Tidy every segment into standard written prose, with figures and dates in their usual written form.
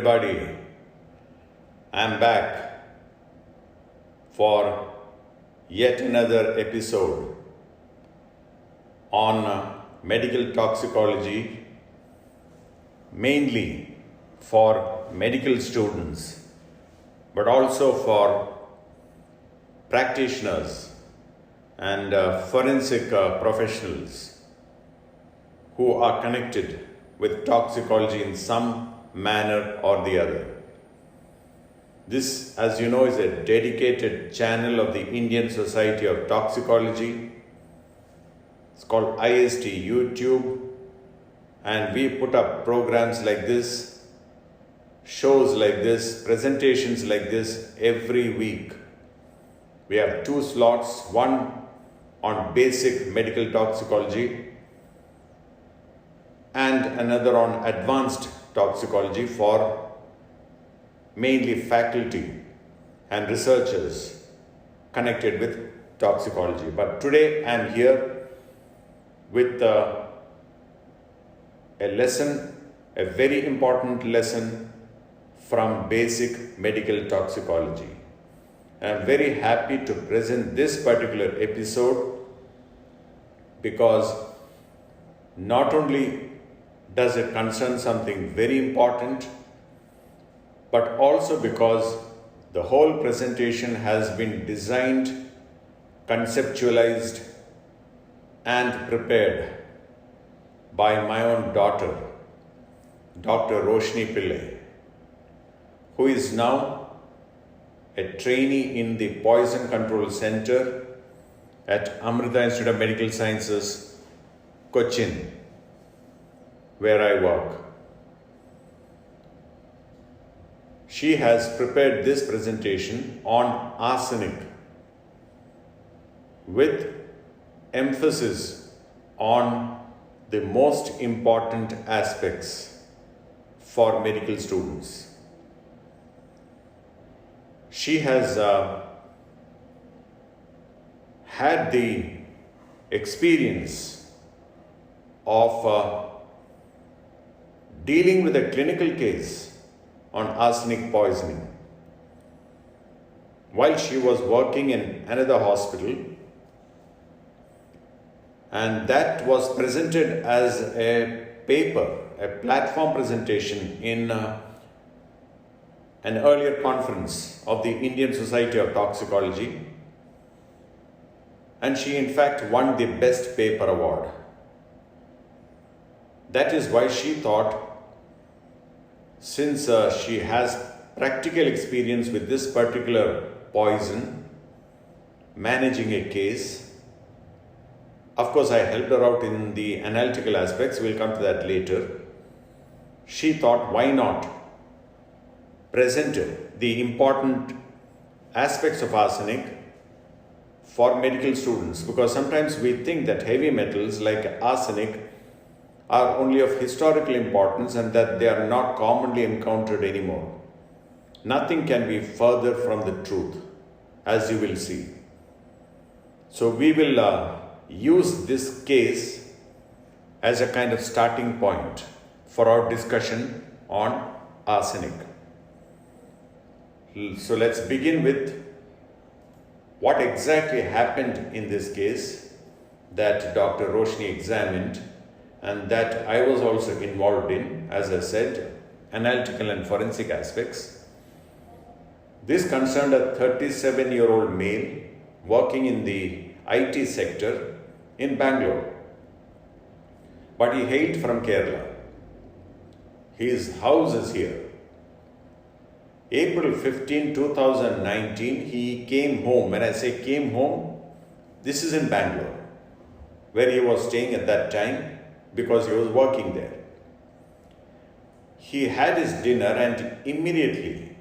everybody. I'm back for yet another episode on medical toxicology, mainly for medical students, but also for practitioners and forensic professionals who are connected with toxicology in some manner or the other. This, as you know, is a dedicated channel of the Indian Society of Toxicology. It's called IST YouTube, and we put up programs like this, shows like this, presentations like this every week. We have 2 slots, one on basic medical toxicology and another on advanced toxicology for mainly faculty and researchers connected with toxicology. But today I am here with a lesson, a very important lesson from basic medical toxicology. I am very happy to present this particular episode because not only does it concern something very important, but also because the whole presentation has been designed, conceptualized, and prepared by my own daughter, Dr. Roshni Pillai, who is now a trainee in the Poison Control Center at Amrita Institute of Medical Sciences, Cochin, where I work. She has prepared this presentation on arsenic with emphasis on the most important aspects for medical students. She has had the experience of dealing with a clinical case on arsenic poisoning while she was working in another hospital, and that was presented as a paper, a platform presentation in an earlier conference of the Indian Society of Toxicology, and she in fact won the Best Paper Award. That is why she thought, since she has practical experience with this particular poison, managing a case, of course I helped her out in the analytical aspects, we'll come to that later. She thought, why not present the important aspects of arsenic for medical students, because sometimes we think that heavy metals like arsenic are only of historical importance and that they are not commonly encountered anymore. Nothing can be further from the truth, as you will see. So we will use this case as a kind of starting point for our discussion on arsenic. So let's begin with what exactly happened in this case that Dr. Roshni examined and that I was also involved in, as I said, analytical and forensic aspects. This concerned a 37-year-old male working in the IT sector in Bangalore, but he hailed from Kerala. His house is here. April 15, 2019, he came home. When I say came home, this is in Bangalore, where he was staying at that time, because he was working there. He had his dinner and immediately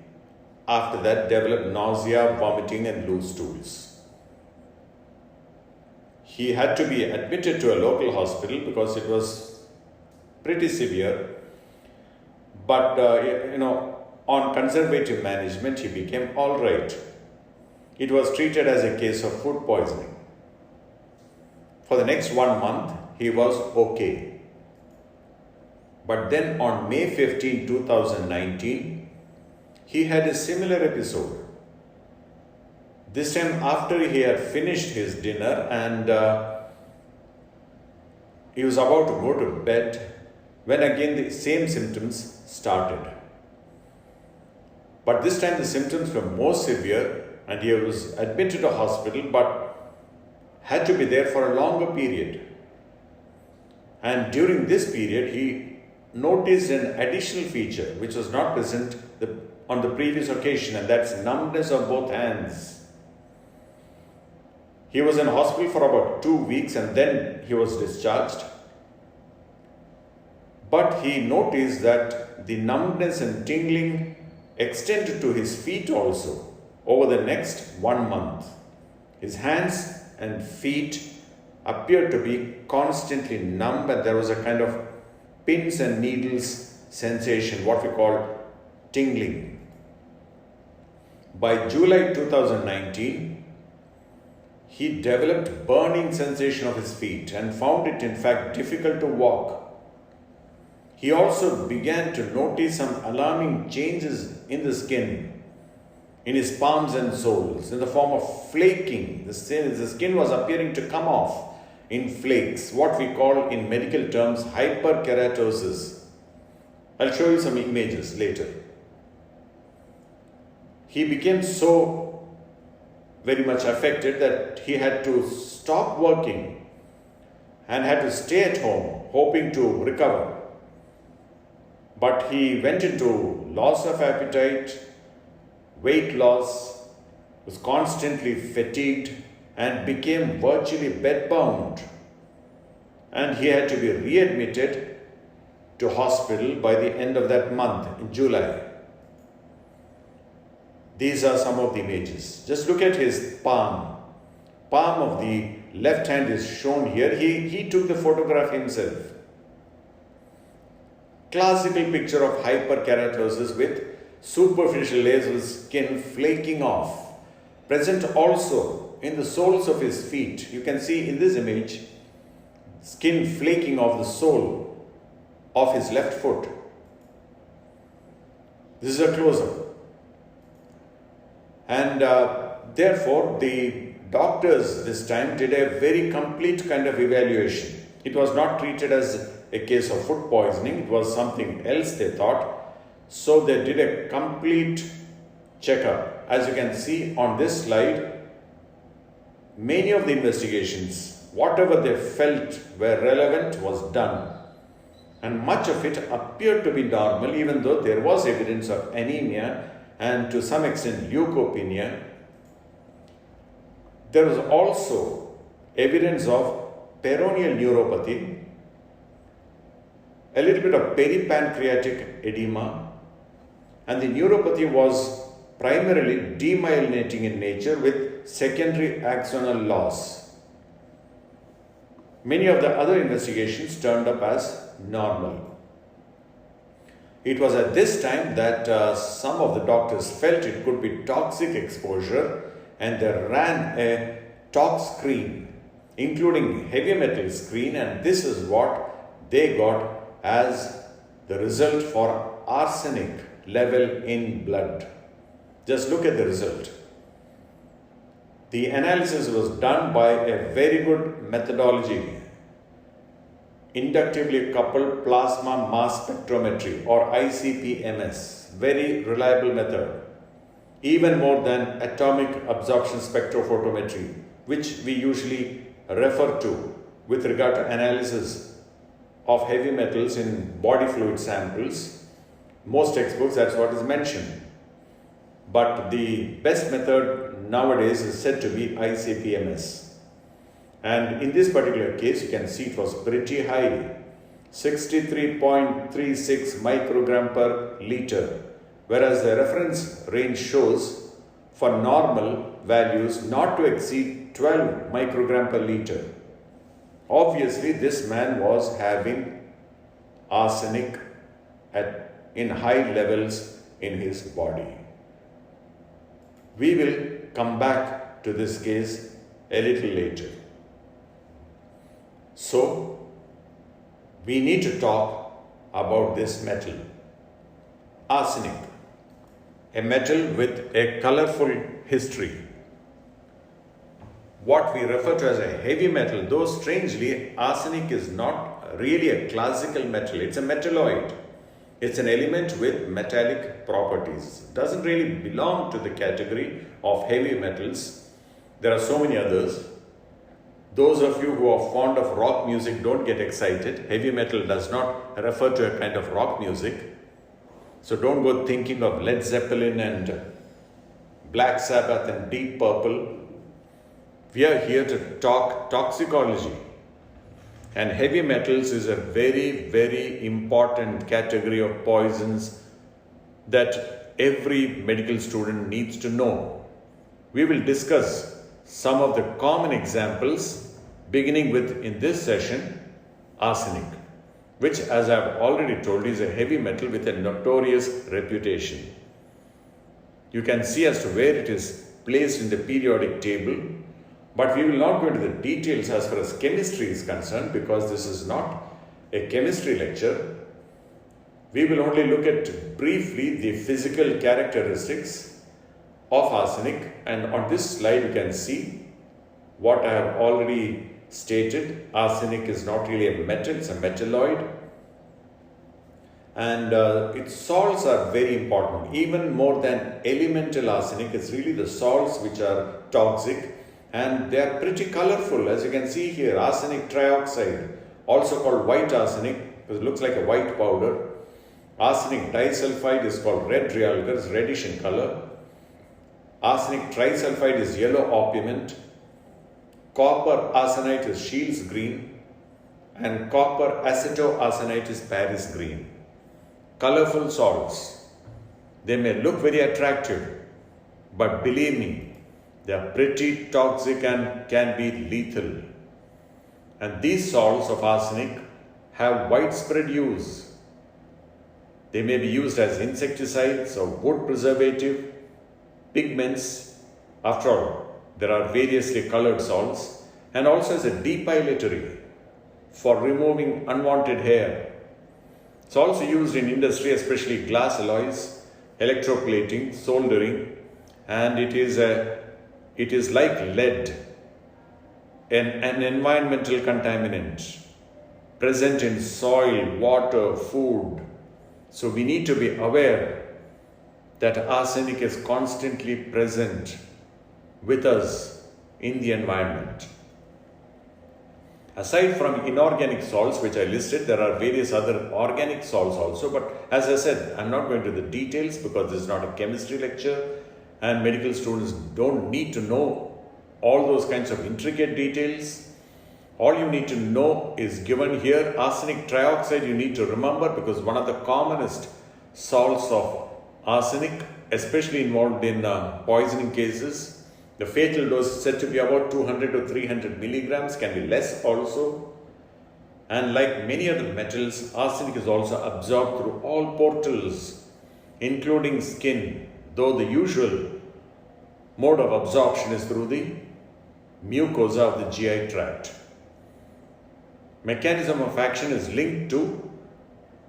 after that developed nausea, vomiting and loose stools. He had to be admitted to a local hospital because it was pretty severe, but on conservative management he became all right. It was treated as a case of food poisoning. For the next 1 month he was okay. But then on May 15, 2019, he had a similar episode. This time after he had finished his dinner and he was about to go to bed when again the same symptoms started. But this time the symptoms were more severe and he was admitted to hospital but had to be there for a longer period. And during this period he noticed an additional feature which was not present on the previous occasion, and that's numbness of both hands. He was in hospital for about 2 weeks and then he was discharged. But he noticed that the numbness and tingling extended to his feet also over the next 1 month. His hands and feet appeared to be constantly numb and there was a kind of pins and needles sensation, what we call tingling. By July 2019, he developed burning sensation of his feet and found it in fact difficult to walk. He also began to notice some alarming changes in the skin, in his palms and soles, in the form of flaking. The skin was appearing to come off in flakes, what we call in medical terms hyperkeratosis. I'll show you some images later. He became so very much affected that he had to stop working and had to stay at home hoping to recover. But he went into loss of appetite, weight loss, was constantly fatigued and became virtually bedbound. And he had to be readmitted to hospital by the end of that month in July. These are some of the images. Just look at his palm. Palm of the left hand is shown here. He took the photograph himself. Classical picture of hyperkeratosis with superficial layers of skin flaking off. Present also in the soles of his feet. You can see in this image, skin flaking off the sole of his left foot. This is a close-up. And therefore, the doctors this time did a very complete kind of evaluation. It was not treated as a case of food poisoning, it was something else they thought. So they did a complete checkup. As you can see on this slide, many of the investigations, whatever they felt were relevant was done. And much of it appeared to be normal, even though there was evidence of anemia and to some extent leukopenia. There was also evidence of peroneal neuropathy, a little bit of peripancreatic edema, and the neuropathy was primarily demyelinating in nature with secondary axonal loss. Many of the other investigations turned up as normal. It was at this time that some of the doctors felt it could be toxic exposure and they ran a tox screen, including heavy metal screen, and this is what they got as the result for arsenic level in blood. Just look at the result. The analysis was done by a very good methodology, inductively coupled plasma mass spectrometry or ICP-MS, very reliable method, even more than atomic absorption spectrophotometry, which we usually refer to with regard to analysis of heavy metals in body fluid samples. Most textbooks, that's what is mentioned. But the best method nowadays is said to be ICP-MS. And in this particular case, you can see it was pretty high, 63.36 microgram per liter, whereas the reference range shows for normal values not to exceed 12 microgram per liter. Obviously, this man was having arsenic in high levels in his body. We will come back to this case a little later. So, we need to talk about this metal. Arsenic, a metal with a colorful history. What we refer to as a heavy metal, though strangely, arsenic is not really a classical metal. It's a metalloid. It's an element with metallic properties. It doesn't really belong to the category of heavy metals. There are so many others. Those of you who are fond of rock music, don't get excited. Heavy metal does not refer to a kind of rock music. So don't go thinking of Led Zeppelin and Black Sabbath and Deep Purple. We are here to talk toxicology. And heavy metals is a very, very important category of poisons that every medical student needs to know. We will discuss some of the common examples, beginning with, in this session, arsenic, which, as I have already told you, is a heavy metal with a notorious reputation. You can see as to where it is placed in the periodic table, but we will not go into the details as far as chemistry is concerned, because this is not a chemistry lecture. We will only look at briefly the physical characteristics of arsenic, and on this slide you can see what I have already stated. Arsenic is not really a metal, it's a metalloid, and its salts are very important. Even more than elemental arsenic, it's really the salts which are toxic, and they are pretty colorful. As you can see here, arsenic trioxide, also called white arsenic because it looks like a white powder. Arsenic disulfide is called red realgar, it's reddish in color. Arsenic trisulfide is yellow opiment. Copper arsenite is Shields green, and copper acetoarsenite is Paris green. Colorful salts. They may look very attractive, but believe me, they are pretty toxic and can be lethal. And these salts of arsenic have widespread use. They may be used as insecticides or wood preservative, pigments. After all, there are variously colored salts, and also as a depilatory for removing unwanted hair. It's also used in industry, especially glass alloys, electroplating, soldering, and it is like lead, an environmental contaminant present in soil, water, food. So we need to be aware that arsenic is constantly present with us in the environment. Aside from inorganic salts, which I listed, there are various other organic salts also. But as I said, I'm not going to the details because this is not a chemistry lecture, and medical students don't need to know all those kinds of intricate details. All you need to know is given here. Arsenic trioxide you need to remember, because one of the commonest salts of arsenic, especially involved in poisoning cases. The fatal dose is said to be about 200 to 300 milligrams, can be less also. And like many other metals, arsenic is also absorbed through all portals, including skin, though the usual mode of absorption is through the mucosa of the GI tract. Mechanism of action is linked to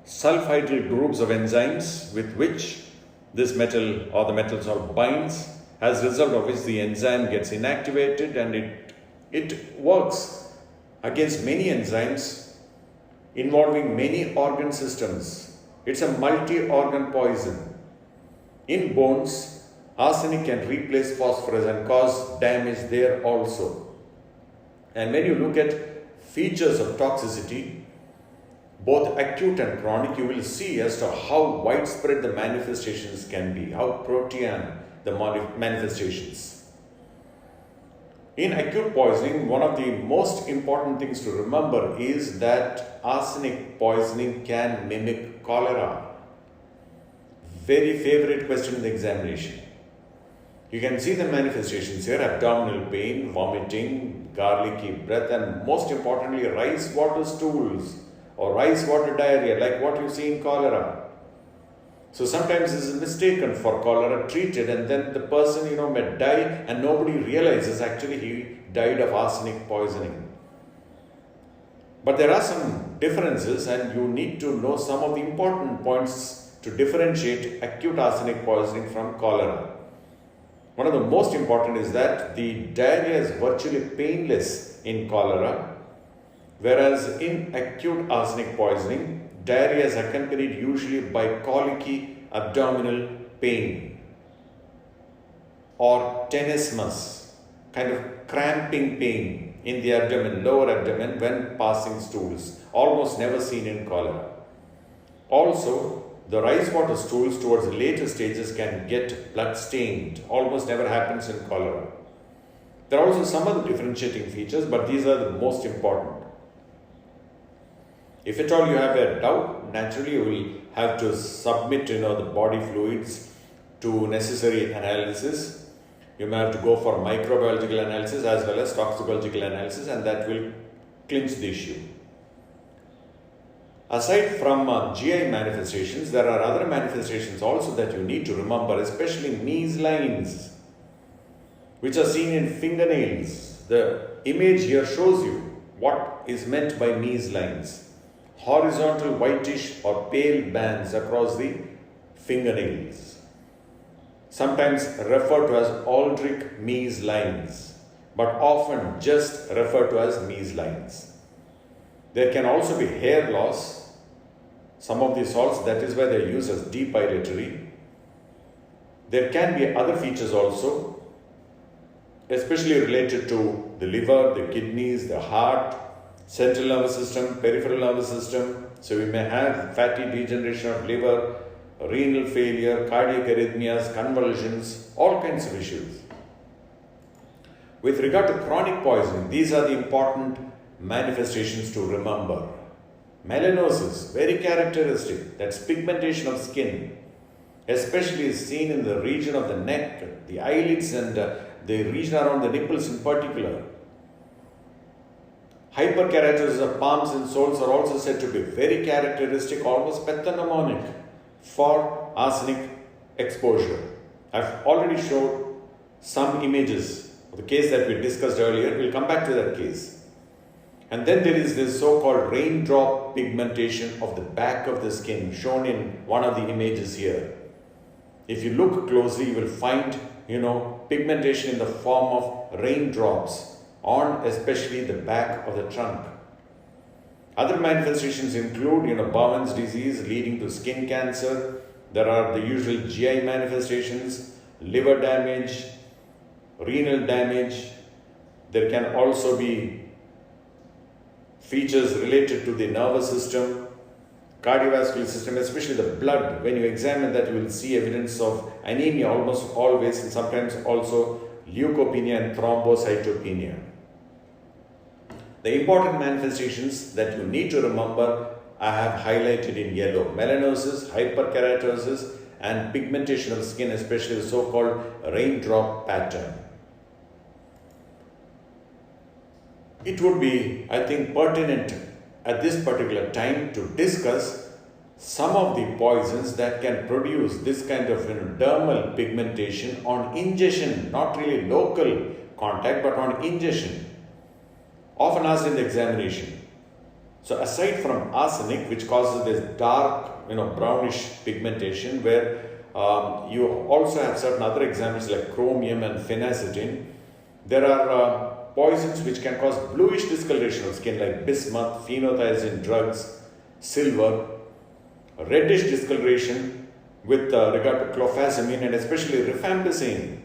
sulfhydryl groups of enzymes with which this metal or the metal salt binds, as a result of which the enzyme gets inactivated, and it works against many enzymes involving many organ systems. It's a multi-organ poison. In bones, arsenic can replace phosphorus and cause damage there also. And when you look at features of toxicity, both acute and chronic, you will see as to how widespread the manifestations can be, how protean the manifestations. In acute poisoning, one of the most important things to remember is that arsenic poisoning can mimic cholera. Very favorite question in the examination. You can see the manifestations here: abdominal pain, vomiting, garlicky breath, and most importantly, rice water stools or rice water diarrhea, like what you see in cholera. So sometimes this is mistaken for cholera, treated, and then the person may die and nobody realizes actually he died of arsenic poisoning. But there are some differences, and you need to know some of the important points to differentiate acute arsenic poisoning from cholera. One of the most important is that the diarrhea is virtually painless in cholera, whereas in acute arsenic poisoning, diarrhea is accompanied usually by colicky abdominal pain or tenesmus, kind of cramping pain in the abdomen, lower abdomen when passing stools, almost never seen in cholera. Also, the rice water stools towards the later stages can get blood stained, almost never happens in cholera. There are also some other differentiating features, but these are the most important. If at all you have a doubt, naturally you will have to submit the body fluids to necessary analysis. You may have to go for microbiological analysis as well as toxicological analysis, and that will clinch the issue. Aside from GI manifestations, there are other manifestations also that you need to remember, especially Mees lines, which are seen in fingernails. The image here shows you what is meant by Mees lines. Horizontal whitish or pale bands across the fingernails, sometimes referred to as Aldrich Mees lines, but often just referred to as Mees lines. There can also be hair loss. Some of these salts, that is why they are used as depilatory. There can be other features also, especially related to the liver, the kidneys, the heart, central nervous system, peripheral nervous system. So we may have fatty degeneration of liver, renal failure, cardiac arrhythmias, convulsions, all kinds of issues. With regard to chronic poisoning, these are the important manifestations to remember. Melanosis, very characteristic, that's pigmentation of skin, especially is seen in the region of the neck, the eyelids, and the region around the nipples in particular. Hyperkeratosis of palms and soles are also said to be very characteristic, almost pathognomonic for arsenic exposure. I've already showed some images of the case that we discussed earlier. We'll come back to that case. And then there is this so-called raindrop pigmentation of the back of the skin, shown in one of the images here. If you look closely, you will find, pigmentation in the form of raindrops on especially the back of the trunk. Other manifestations include, Bowen's disease leading to skin cancer. There are the usual GI manifestations, liver damage, renal damage. There can also be features related to the nervous system, cardiovascular system, especially the blood. When you examine that, you will see evidence of anemia almost always, and sometimes also leukopenia and thrombocytopenia. The important manifestations that you need to remember I have highlighted in yellow: melanosis, hyperkeratosis, and pigmentation of skin, especially the so-called raindrop pattern. It would be, I think, pertinent at this particular time to discuss some of the poisons that can produce this kind of dermal pigmentation on ingestion, not really local contact, but on ingestion, often asked in the examination. So aside from arsenic, which causes this dark, brownish pigmentation, where you also have certain other examples like chromium and phenacetin, there are poisons which can cause bluish discoloration of skin like bismuth, phenothiazine drugs, silver, reddish discoloration with regard to clofazimine and especially rifampicin.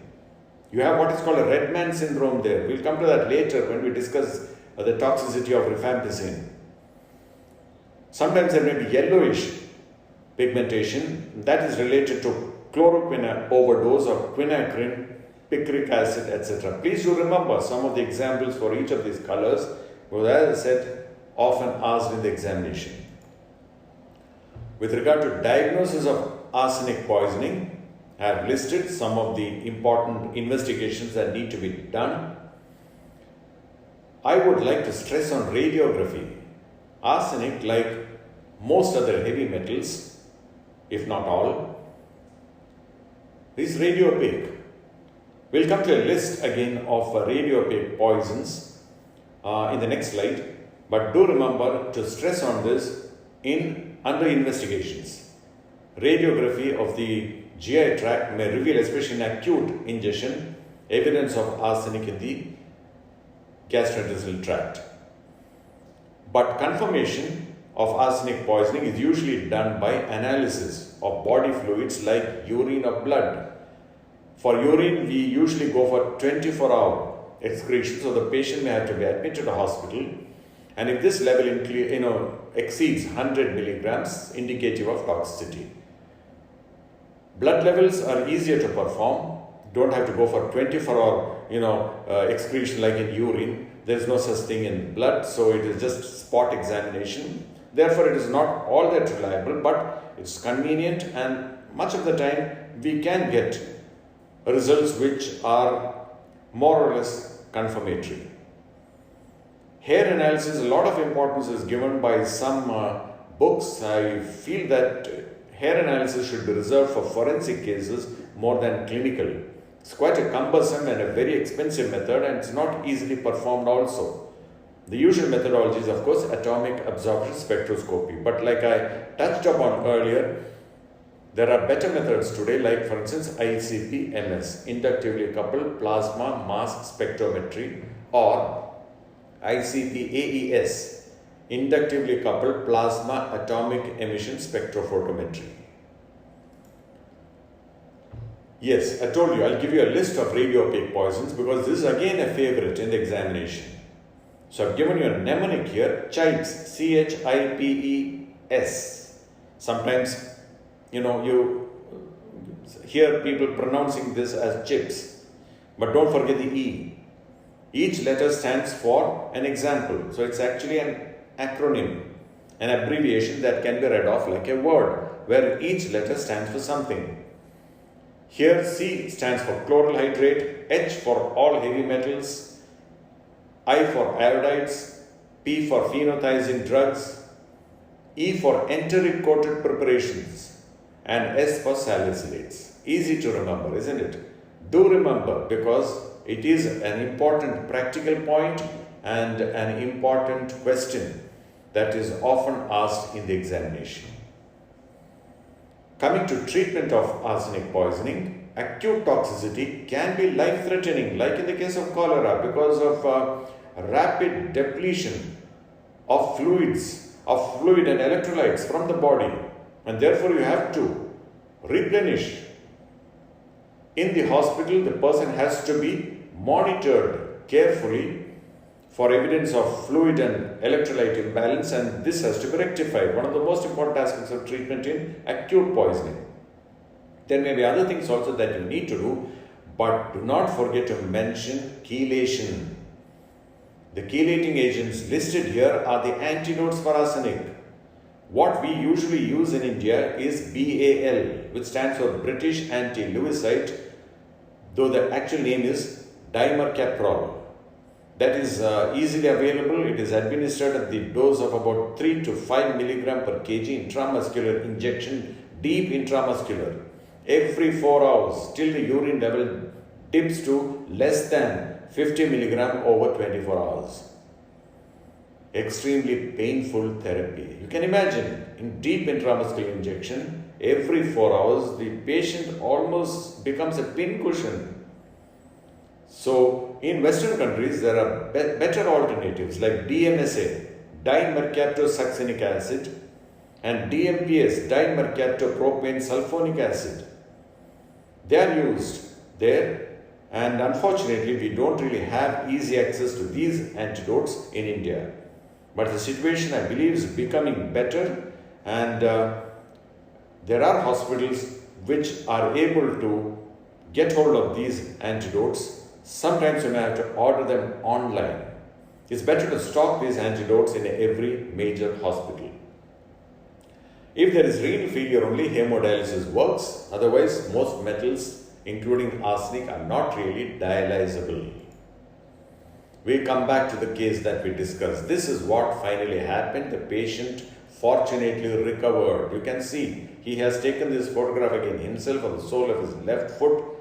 You have what is called a red man syndrome there. We'll come to that later when we discuss the toxicity of rifampicin. Sometimes there may be yellowish pigmentation that is related to chloroquine overdose or quinacrine, picric acid, etc. Please do remember some of the examples for each of these colors, because as I said, often asked in the examination. With regard to diagnosis of arsenic poisoning, I have listed some of the important investigations that need to be done. I would like to stress on radiography. Arsenic, like most other heavy metals, if not all, is radiopaque. We'll come to a list again of radiopaque poisons in the next slide. But do remember to stress on this under investigations. Radiography of the GI tract may reveal, especially in acute ingestion, evidence of arsenic in the gastrointestinal tract. But confirmation of arsenic poisoning is usually done by analysis of body fluids like urine or blood. For urine, we usually go for 24-hour excretion, so the patient may have to be admitted to the hospital. And if this level exceeds 100 milligrams, indicative of toxicity. Blood levels are easier to perform. Don't have to go for 24-hour excretion like in urine. There is no such thing in blood, so it is just spot examination. Therefore, it is not all that reliable, but it's convenient, and much of the time we can get results which are more or less confirmatory. Hair analysis, a lot of importance is given by some books. I feel that hair analysis should be reserved for forensic cases more than clinical. It's quite a cumbersome and a very expensive method, and it's not easily performed also. The usual methodology is, of course, atomic absorption spectroscopy. But like I touched upon earlier, there are better methods today, like for instance ICP-MS, inductively coupled plasma mass spectrometry, or ICP-AES, inductively coupled plasma atomic emission spectrophotometry. Yes, I told you, I'll give you a list of radiopaque poisons because this is again a favorite in the examination. So I've given you a mnemonic here, CHIPES, CHIPES. Sometimes, you hear people pronouncing this as chips, but don't forget the E. Each letter stands for an example. So it's actually an acronym, an abbreviation that can be read off like a word, where each letter stands for something. Here C stands for chloral hydrate, H for all heavy metals, I for iodides, P for phenothiazine drugs, E for enteric coated preparations, and S for salicylates. Easy to remember, isn't it? Do remember, because it is an important practical point and an important question that is often asked in the examination. Coming to treatment of arsenic poisoning, acute toxicity can be life-threatening, like in the case of cholera, because of rapid depletion of fluid and electrolytes from the body, and therefore you have to replenish. In the hospital, the person has to be monitored carefully for evidence of fluid and electrolyte imbalance, and this has to be rectified. One of the most important aspects of treatment in acute poisoning. There may be other things also that you need to do, but do not forget to mention chelation. The chelating agents listed here are the antidotes for arsenic. What we usually use in India is BAL, which stands for British Anti-Lewisite, though the actual name is dimercaprol. That is easily available. It is administered at the dose of about 3 to 5 milligram per kg intramuscular injection, deep intramuscular, every 4 hours till the urine level dips to less than 50 milligram over 24 hours. Extremely painful therapy. You can imagine, in deep intramuscular injection, every 4 hours, the patient almost becomes a pincushion. So, in Western countries, there are better alternatives like DMSA, dimercaptosuccinic acid, and DMPS, dimercaptopropane sulfonic acid. They are used there, and unfortunately, we don't really have easy access to these antidotes in India. But the situation, I believe, is becoming better, and there are hospitals which are able to get hold of these antidotes. Sometimes you may have to order them online. It's better to stock these antidotes in every major hospital. If there is renal failure, only hemodialysis works. Otherwise, most metals, including arsenic, are not really dialysable. We come back to the case that we discussed. This is what finally happened. The patient fortunately recovered. You can see he has taken this photograph again himself of the sole of his left foot,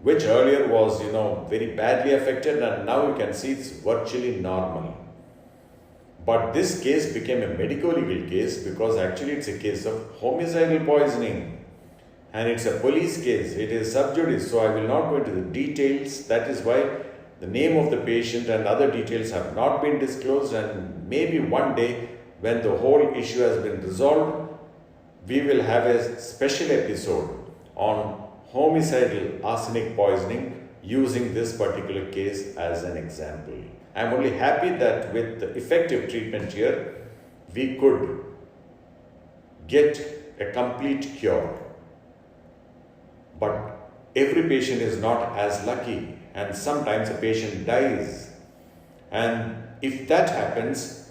which earlier was, very badly affected, and now you can see it's virtually normal. But this case became a medico-legal case because actually it's a case of homicidal poisoning. And it's a police case. It is sub judice. So I will not go into the details. That is why the name of the patient and other details have not been disclosed. And maybe one day when the whole issue has been resolved, we will have a special episode on homicidal arsenic poisoning using this particular case as an example. I am only happy that with the effective treatment here, we could get a complete cure. But every patient is not as lucky, and sometimes a patient dies. And if that happens,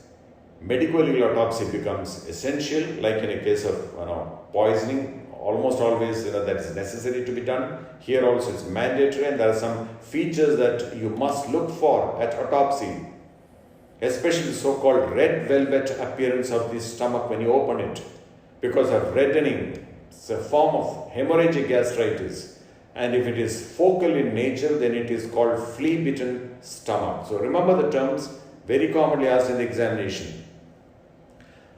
medico-legal autopsy becomes essential, like in a case of poisoning. Almost always that is necessary to be done. Here also it's mandatory, and there are some features that you must look for at autopsy, especially the so-called red velvet appearance of the stomach when you open it because of reddening. It's a form of hemorrhagic gastritis, and if it is focal in nature, then it is called flea-bitten stomach. So remember the terms, very commonly asked in the examination.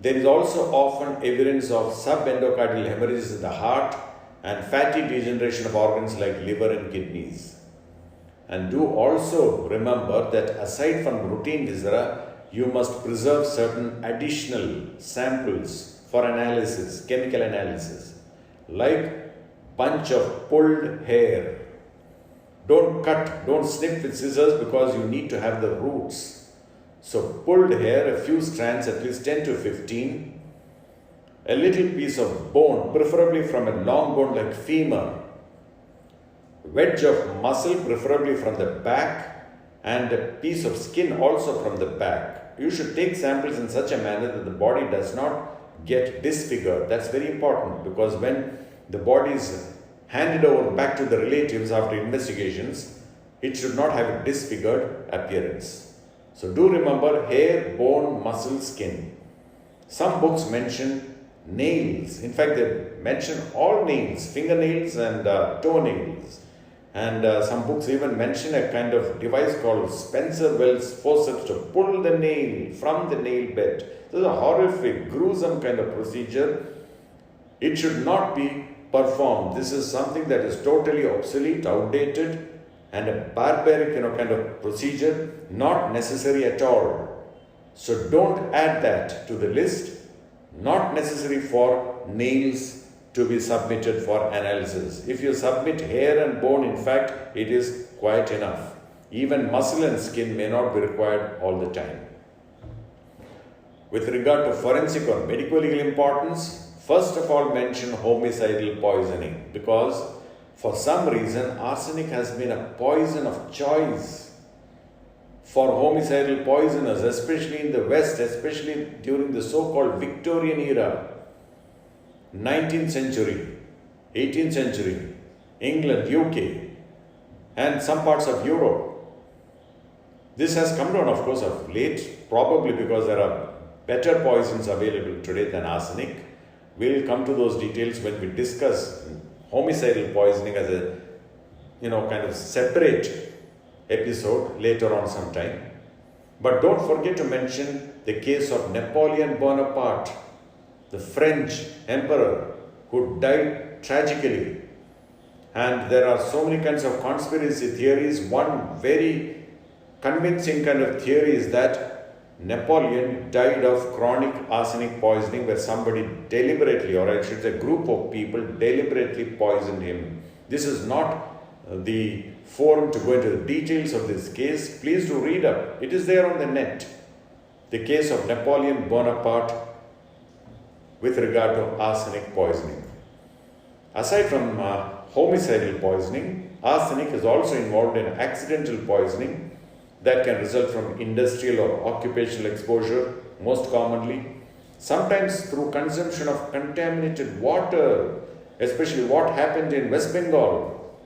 There is also often evidence of subendocardial hemorrhages in the heart and fatty degeneration of organs like liver and kidneys. And do also remember that aside from routine viscera, you must preserve certain additional samples for analysis, chemical analysis, like bunch of pulled hair. Don't cut, don't snip with scissors because you need to have the roots. So pulled hair, a few strands, at least 10 to 15, a little piece of bone, preferably from a long bone like femur, wedge of muscle, preferably from the back, and a piece of skin also from the back. You should take samples in such a manner that the body does not get disfigured. That's very important, because when the body is handed over back to the relatives after investigations, it should not have a disfigured appearance. So do remember hair, bone, muscle, skin. Some books mention nails. In fact, they mention all nails, fingernails and toenails. And some books even mention a kind of device called Spencer Wells forceps to pull the nail from the nail bed. This is a horrific, gruesome kind of procedure. It should not be performed. This is something that is totally obsolete, outdated, and a barbaric kind of procedure, not necessary at all. So don't add that to the list. Not necessary for nails to be submitted for analysis. If you submit hair and bone, in fact, it is quite enough. Even muscle and skin may not be required all the time. With regard to forensic or medico-legal importance, first of all mention homicidal poisoning, because for some reason, arsenic has been a poison of choice for homicidal poisoners, especially in the West, especially during the so-called Victorian era, 19th century, 18th century, England, UK, and some parts of Europe. This has come down, of course, of late, probably because there are better poisons available today than arsenic. We'll come to those details when we discuss homicidal poisoning as a kind of separate episode later on sometime. But don't forget to mention the case of Napoleon Bonaparte, the French emperor who died tragically. And there are so many kinds of conspiracy theories. One very convincing kind of theory is that Napoleon died of chronic arsenic poisoning, where somebody deliberately, or I should say a group of people deliberately poisoned him. This is not the forum to go into the details of this case. Please do read up. It is there on the net. The case of Napoleon Bonaparte with regard to arsenic poisoning. Aside from homicidal poisoning, arsenic is also involved in accidental poisoning that can result from industrial or occupational exposure, most commonly, sometimes through consumption of contaminated water, especially what happened in West Bengal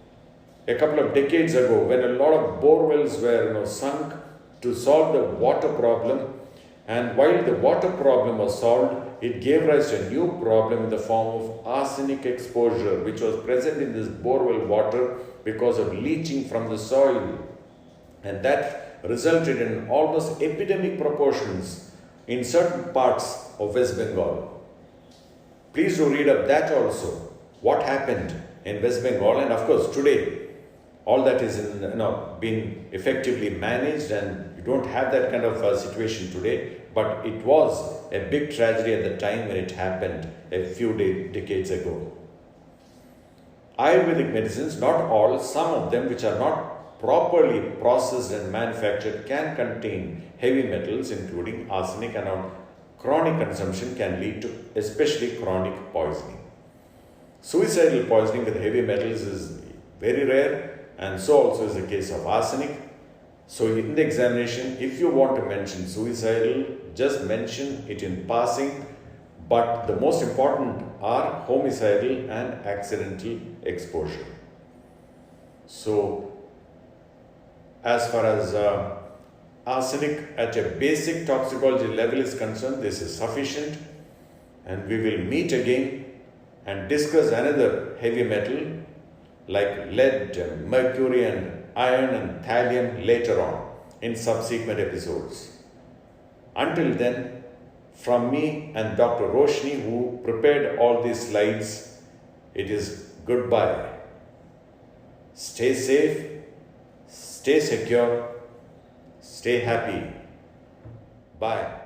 a couple of decades ago, when a lot of bore wells were sunk to solve the water problem. And while the water problem was solved, it gave rise to a new problem in the form of arsenic exposure, which was present in this borewell water because of leaching from the soil. And that resulted in almost epidemic proportions in certain parts of West Bengal. Please do read up that also. What happened in West Bengal, and of course today all that is been effectively managed, and you don't have that kind of situation today. But it was a big tragedy at the time when it happened a few decades ago. Ayurvedic medicines, not all, some of them which are not properly processed and manufactured, can contain heavy metals including arsenic, and on chronic consumption can lead to especially chronic poisoning. Suicidal poisoning with heavy metals is very rare, and so also is the case of arsenic. So in the examination, if you want to mention suicidal, just mention it in passing, but the most important are homicidal and accidental exposure. So as far as arsenic at a basic toxicology level is concerned, this is sufficient, and we will meet again and discuss another heavy metal like lead, mercury and iron and thallium later on in subsequent episodes. Until then, from me and Dr. Roshni, who prepared all these slides, it is goodbye. Stay safe, stay secure, stay happy. Bye.